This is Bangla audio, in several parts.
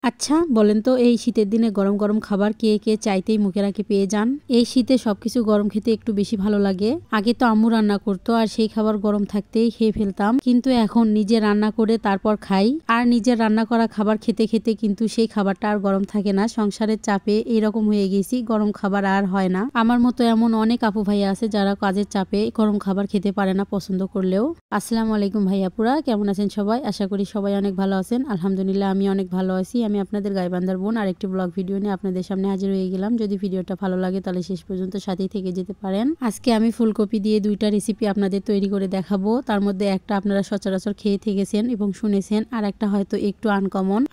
আচ্ছা বলেন তো, এই শীতের দিনে গরম গরম খাবার কে কে চাইতেই মুখের আগে পেয়ে যান? এই শীতে সবকিছু গরম খেতে একটু বেশি ভালো লাগে। আগে তো আম্মু রান্না করতো আর সেই খাবার গরম থাকতেই খেয়ে ফেলতাম, কিন্তু এখন নিজে রান্না করে তারপর খাই। আর নিজের রান্না করা খাবার খেতে খেতে কিন্তু সেই খাবারটা আর গরম থাকে না। সংসারের চাপে এরকম হয়ে গেছি, গরম খাবার আর হয় না। আমার মতো এমন অনেক আপু ভাইয়া আছে যারা কাজের চাপে গরম খাবার খেতে পারে না পছন্দ করলেও। আসসালামু আলাইকুম ভাইয়াপুরা, কেমন আছেন সবাই? আশা করি সবাই অনেক ভালো আছেন। আলহামদুলিল্লাহ আমি অনেক ভালো আছি। আমি আপনাদের গাইবান্ধার বোন আর একটি ব্লগ ভিডিও নিয়ে আপনাদের সামনে হাজির হয়ে গেলাম। যদি ভিডিওটা ভালো লাগে তাহলে শেষ পর্যন্ত সাথেই থেকে যেতে পারেন। আজকে আমি ফুলকপি দিয়ে দুইটা রেসিপি আপনাদের তৈরি করে দেখাবো। তার মধ্যে একটা আপনারা সচরাচর খেয়ে থেকেছেন এবং শুনেছেন, আর একটা হয়তো একটু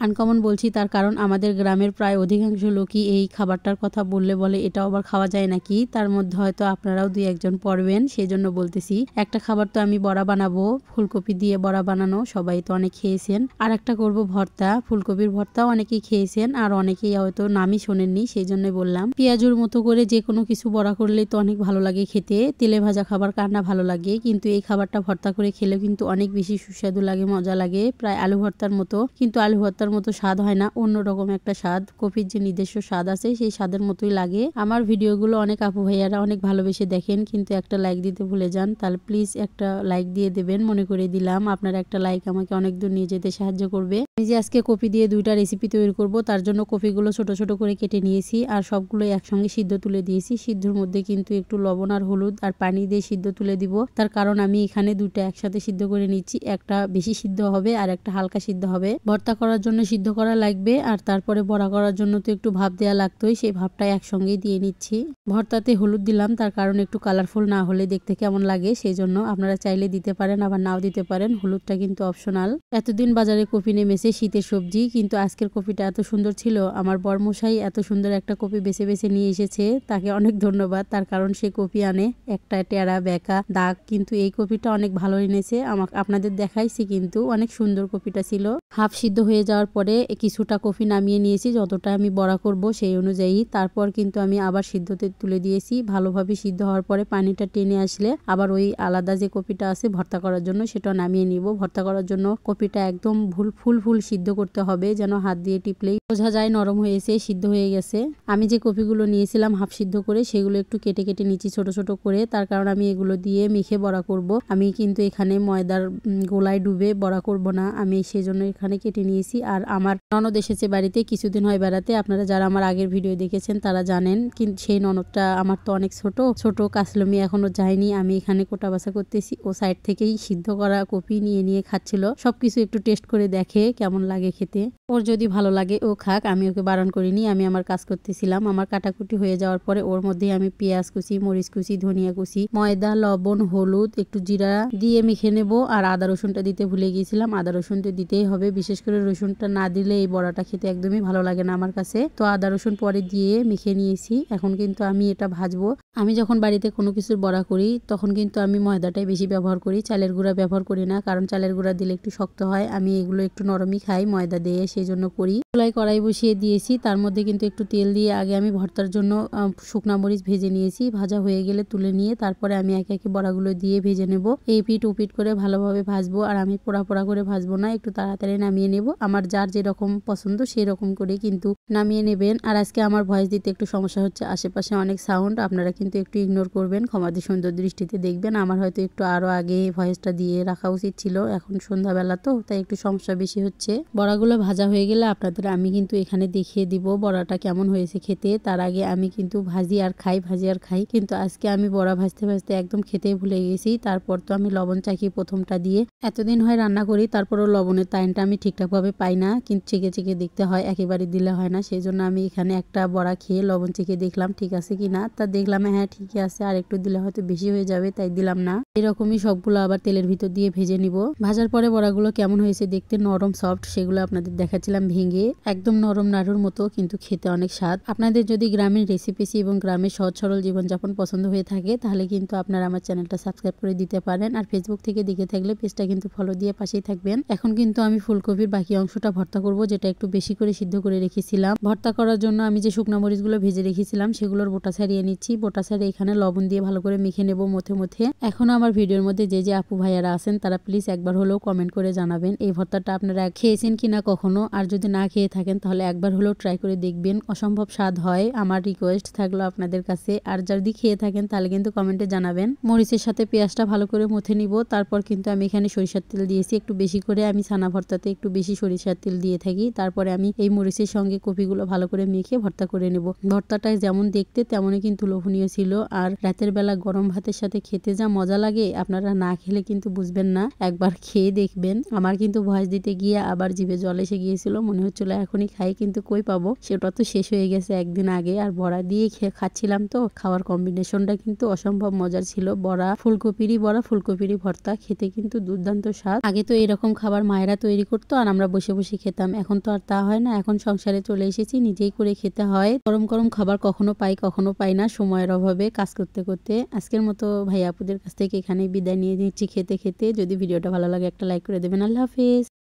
আনকমন বলছি তার কারণ আমাদের গ্রামের প্রায় অধিকাংশ লোকই এই খাবারটার কথা বললে বলে এটাও আবার খাওয়া যায় নাকি। তার মধ্যে হয়তো আপনারাও দুই একজন পড়বেন, সেই জন্য বলতেছি। একটা খাবার তো আমি বড়া বানাবো, ফুলকপি দিয়ে বড়া বানানো সবাই তো অনেক খেয়েছেন। আর একটা করব ভর্তা, ফুলকপির ভর্তাও অনেকেই খেয়েছেন আর অনেকেই হয়তো নামই শোনেননি, সেই জন্য বললাম। পেঁয়াজুর মতো করে যে কোনো কিছু বড়া করলে তো অনেক ভালো লাগে খেতে। তেলে ভাজা খাবার কার না ভালো লাগে, কিন্তু এই খাবারটা ভর্তা করে খেলে কিন্তু অনেক বেশি সুস্বাদু লাগে, মজা লাগে, প্রায় আলু ভর্তার মতো। কিন্তু আলু ভর্তার মতো স্বাদ হয় না, অন্যরকম একটা স্বাদ। কপির যে নিজস্ব স্বাদ আছে সেই স্বাদের মতোই লাগে। আমার ভিডিওগুলো অনেক আপু ভাইয়ারা অনেক ভালোবেসে দেখেন, কিন্তু একটা লাইক দিতে ভুলে যান। তাহলে প্লিজ একটা লাইক দিয়ে দেবেন, মনে করে দিলাম। আপনার একটা লাইক আমাকে অনেক দূর নিয়ে যেতে সাহায্য করবে। আমি যে আজকে কপি দিয়ে দুইটা রেসিপি তৈরি করব, তার জন্য কপিগুলো ছোট ছোট করে কেটে নিয়েছি আর সবগুলো একসঙ্গে সিদ্ধ তুলে দিয়েছি। সিদ্ধর মধ্যে কিন্তু একটু লবণ আর হলুদ আর পানি দিয়ে সিদ্ধ তুলে দিব। তার কারণ আমি এখানে দুটো একসাথে সিদ্ধ করে নিচ্ছি, একটা বেশি সিদ্ধ হবে আর একটা হালকা সিদ্ধ হবে। ভর্তা করার জন্য সিদ্ধ করা লাগবে আর তারপরে বড়া করার জন্য তো একটু ভাপ দেওয়া লাগতোই, সেই ভাপটা একসঙ্গেই দিয়ে নিচ্ছি। ভর্তাতে হলুদ দিলাম তার কারণ একটু কালারফুল না হলে দেখতে কেমন লাগে, সেই জন্য। আপনারা চাইলে দিতে পারেন আবার নাও দিতে পারেন, হলুদটা কিন্তু অপশনাল। এতদিন বাজারে কপি নেমেছে শীতের সবজি, কিন্তু আজকের কপিটা এত সুন্দর ছিল। আমার বরমশাই এত সুন্দর একটা কপি বেছে বেছে নিয়ে এসেছে, তাকে অনেক ধন্যবাদ। তার কারণ সে কপি আনে একটা টেরা বেঁকা দাগ, কিন্তু এই কপিটা অনেক ভালো এনেছে। আপনাদের দেখাইছি, কিন্তু অনেক সুন্দর কপিটা ছিল। হাফ সিদ্ধ হয়ে যাওয়ার পরে কিছুটা কপি নামিয়ে নিয়েছি, যতটা আমি বড়া করব সেই অনুযায়ী। তারপর কিন্তু আমি আবার সিদ্ধতে তুলে দিয়েছি। ভালোভাবে সিদ্ধ হওয়ার পরে পানিটা টেনে আসলে আবার ওই আলাদা যে কপিটা আছে ভর্তা করার জন্য সেটা নামিয়ে নিব। ভর্তা করার জন্য কপিটা একদম ফুল সিদ্ধ করতে হবে, যেন হাত দিয়ে টিপলেই বোঝা যায় নরম হয়েছে, সিদ্ধ হয়ে গেছে। আমি যে কপিগুলো নিয়েছিলাম হাফ সিদ্ধ করে, সেগুলো একটু কেটে কেটে নিচ্ছি ছোট ছোট করে, তার কারণ আমি এগুলো দিয়ে মেখে বড়া করব। আমি কিন্তু এখানে ময়দার গোলায় ডুবে বড়া করব না, আমি সেজন্য এখানে কেটে নিয়েছি। আর আমার ননদ এসেছে বাড়িতে, কিছুদিন হয় বেড়াতে। আপনারা যারা আমার আগের ভিডিও দেখেছেন তারা জানেন, কিন্তু সেই ননদটা আমার তো অনেক ছোট ছোট কাসলমি এখনো যায়নি। আমি এখানে কোটা বাছা করতেছি, ও সাইড থেকেই সিদ্ধ করা কপি নিয়ে নিয়ে খাচ্ছিল। সবকিছু একটু টেস্ট করে দেখে কেমন লাগে খেতে। ওর যদি ভালো লাগে ও খাক, আমি ওকে বারণ করিনি, আমি আমার কাজ করতেছিলাম। আমার কাটাকুটি হয়ে যাওয়ার পরে ওর মধ্যে আমি পেঁয়াজ কুচি, মরিচ কুচি, ধনিয়া কুচি, ময়দা, লবণ, হলুদ, একটু জিরা দিয়ে মেখে নেব। আর আদা রসুনটা দিতে ভুলে গিয়েছিলাম, আদা রসুনটা দিতেই হবে। বিশেষ করে রসুনটা না দিলে এই বড়াটা খেতে একদমই ভালো লাগে না আমার কাছে। তো আদা রসুন পরে দিয়ে মেখে নিয়েছি। এখন কিন্তু আমি এটা ভাজবো। আমি যখন বাড়িতে কোনো কিছুর বড়া করি তখন কিন্তু আমি ময়দাটাই বেশি ব্যবহার করি, চালের গুঁড়া ব্যবহার করি না, কারণ চালের গুঁড়া দিলে একটু শক্ত হয়। আমি এগুলো একটু নরমই খাই ময়দা দিয়ে, সেই জন্য করি। চুলায় কড়াই বসিয়ে দিয়েছি, তার মধ্যে কিন্তু একটু তেল দিয়ে আগে আমি ভর্তার জন্য শুকনা মরিচ ভেজে নিয়েছি। ভাজা হয়ে গেলে তুলে নিয়ে তারপরে আমি একে একে বড়াগুলো দিয়ে ভেজে নেব। এই পিঠ উপিট করে ভালোভাবে ভাজবো, আর আমি পোড়া পোড়া করে ভাজবো না, একটু তাড়াতাড়ি নামিয়ে নেব। আমার যার যেরকম পছন্দ সেই রকম করে কিন্তু নামিয়ে নেবেন। আর আজকে আমার ভয়েস দিতে একটু সমস্যা হচ্ছে, আশেপাশে অনেক সাউন্ড, আপনারা কিন্তু একটু ইগনোর করবেন, ক্ষমাদের সুন্দর দৃষ্টিতে দেখবেন। আমার হয়তো একটু আরো আগে ভয়েসটা দিয়ে রাখা উচিত ছিল, এখন সন্ধ্যাবেলা তো তাই একটু সমস্যা বেশি হচ্ছে। বড়াগুলো ভাজা হয়ে গেলে আপনাদের আমি কিন্তু এখানে দেখিয়ে দিব বড়াটা কেমন হয়েছে খেতে। তার আগে আমি কিন্তু ভাজি আর খাই, কিন্তু আজকে আমি বড়া ভাজতে ভাজতে একদম খেতে ভুলে গেছি। তারপর তো আমি লবণ চাকি প্রথমটা দিয়ে। এতদিন হয় রান্না করি, তারপরও লবণের টাইমটা আমি ঠিকঠাক ভাবে পাই না, কিন্তু চেকে চেকে দেখতে হয়, একেবারে দিলে হয় না। সেই জন্য আমি এখানে একটা বড়া খেয়ে লবণ চেকে দেখলাম ঠিক আছে কিনা, তা দেখলাম হ্যাঁ ঠিকই আছে, আর একটু দিলে হয়তো বেশি হয়ে যাবে, তাই দিলাম না। এরকমই সবগুলো আবার তেলের ভিতর দিয়ে ভেজে নিব। ভাজার পরে বড়াগুলো কেমন হয়েছে দেখতে, নরম সফট, সেগুলো আপনাদের দেখাচ্ছিলাম ভেঙে, একদম নরম নাড়ুর মতো, কিন্তু খেতে অনেক স্বাদ। আপনাদের যদি গ্রামের রেসিপি এবং গ্রামের সহজ সরল জীবনযাপন পছন্দ হয়ে থাকে তাহলে কিন্তু আপনারা আমার চ্যানেলটা সাবস্ক্রাইব করে দিতে পারেন। আর ফেসবুক থেকে দেখে থাকলে পেজটা কিন্তু ফলো দিয়ে পাশেই থাকবেন। এখন কিন্তু আমি ফুলকপির বাকি অংশটা ভর্তা করব, যেটা একটু বেশি করে সিদ্ধ করে রেখেছিলাম। ভর্তা করার জন্য আমি যে শুকনো মরিচগুলো ভেজে রেখেছিলাম সেগুলোর বোটা ছাড়িয়ে নিচ্ছি। বোটা ছাড়িয়ে এখানে লবণ দিয়ে ভালো করে মেখে নেব মধ্যে। এখন আমার ভিডিওর মধ্যে যে আপু ভাইয়ারা আছেন তারা প্লিজ একবার হলেও কমেন্ট করে জানাবেন এই ভর্তাটা আপনারা খেয়েছেন কিনা কখনো। আর যদি যদি না খেয়ে থাকেন তাহলে একবার হলেও ট্রাই করে দেখবেন, অসম্ভব স্বাদ হয়। আমার রিকোয়েস্ট থাকলো আপনাদের কাছে। আর যদি খেয়ে থাকেন তাহলে কিন্তু কমেন্টে জানাবেন। মরিচের সাথে পেঁয়াজটা ভালো করে মুথে নিব। তারপর কিন্তু আমি এখানে সরিষার তেল দিয়েছি একটু বেশি করে। আমি ছানা ভর্তাতে একটু বেশি সরিষার তেল দিয়ে থাকি। তারপরে আমি এই মরিচের সঙ্গে কপিগুলো ভালো করে মেখে ভর্তা করে নেব। ভর্তাটা যেমন দেখতে তেমনই কিন্তু লোভনীয় ছিল। আর রাতের বেলা গরম ভাতের সাথে খেতে যা মজা লাগে, আপনারা না খেলে কিন্তু বুঝবেন না, একবার খেয়ে দেখবেন। আমার কিন্তু ভয়েস দিতে গিয়ে আবার জিভে জল এসে গিয়েছিল, মনে হচ্ছিল এখনই খাই, কিন্তু কই পাবো, সেটা তো শেষ হয়ে গেছে একদিন আগে। আর বড়া দিয়ে খাচ্ছিলাম, তো খাওয়ার কম্বিনেশনটা কিন্তু অসম্ভব মজার ছিল। বড়া ফুলকপিরই ভর্তা, খেতে কিন্তু দুর্দান্ত স্বাদ। আগে তো এরকম খাবার মায়েরা তৈরি করতো আর আমরা বসে বসে খেতাম, এখন তো আর তা হয় না। এখন সংসারে চলে এসেছি, নিজেই করে খেতে হয়। গরম গরম খাবার কখনো পাই কখনো পাই না, সময়ের অভাবে কাজ করতে করতে। আজকের মতো ভাই আপুদের কাছ থেকে এখানেই বিদায় নিয়ে নিচ্ছি খেতে খেতে। যদি ভিডিওটা ভালো লাগে একটা লাইক করে দেবেন। আল্লাহ হাফেজ।